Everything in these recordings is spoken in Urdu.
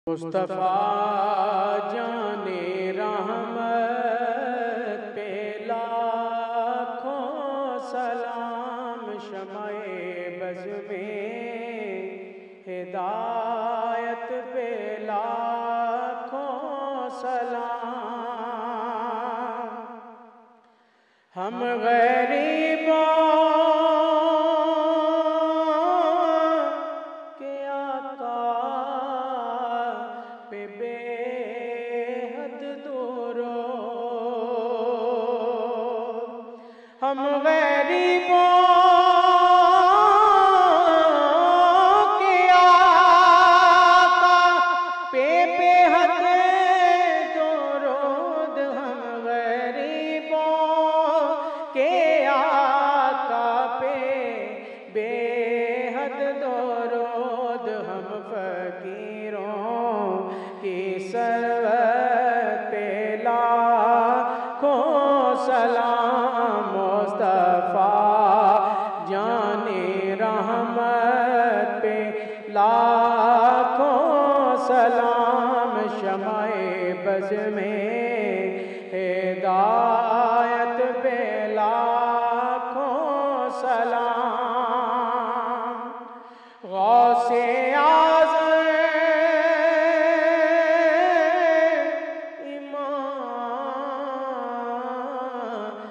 مصطفیٰ جان رحمت پہ لاکھوں سلام، شمع بز میں ہدایت پہ لاکھوں سلام۔ ہم غریبوں کے آقا پہ بے حد درود، ہم غریبوں کے آقا پہ بے حد درود، ہم غریبوں کے آقا پہ بے حد درود، ہم فقیروں کی سرورت پہ لاکھوں سلام۔ مصطفیٰ جان رحمت پہ لاکھوں سلام، شمع بز میں ہدایت پہ لاکھوں سلام۔ غوث اعظم امام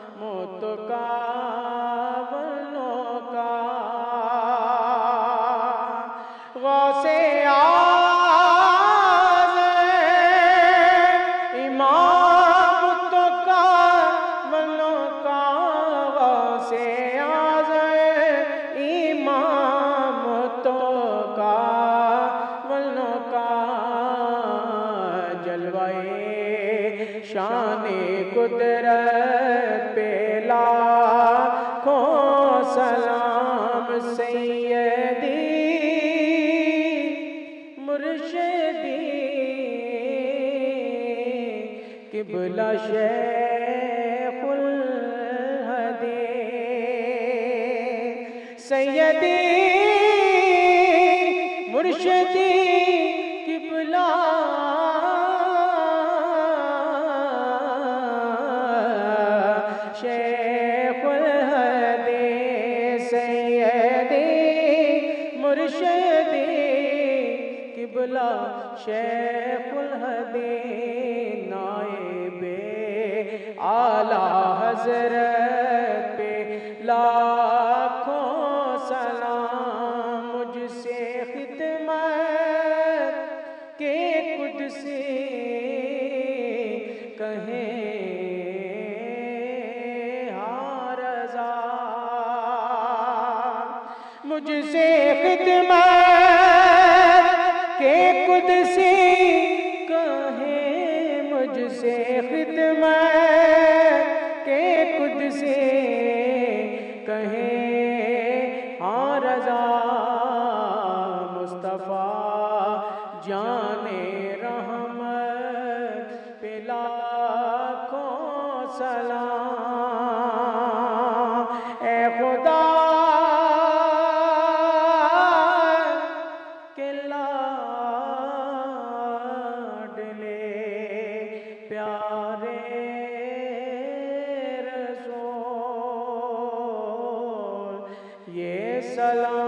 متقابلوں کا، غوث اعظم امام متقابلوں کا، غوث اعظم امام متقابلوں کا، جلوہ شان قدرت پہ لاکھوں سلام۔ سیدی مرشدی قبلہ شیخ الحدیث، سیدی مرشدی قبلہ شیخ الحدیث، سیدی مرشدی قبلہ شیخ الحدیث، نائب اعلیٰ حضرت پہ لاکھوں سلام۔ مجھ سے خدمت کے قدسی کہیں ہاں رضا، مجھ سے خدمت کے قدسی کہیں، مجھ سے خدمت کے قدسی کہیں ہاں رضا۔ مصطفیٰ جان رحمت پہ لاکھوں سلام۔ اے خدا کے لاڈلے پیارے رسول، یہ سلام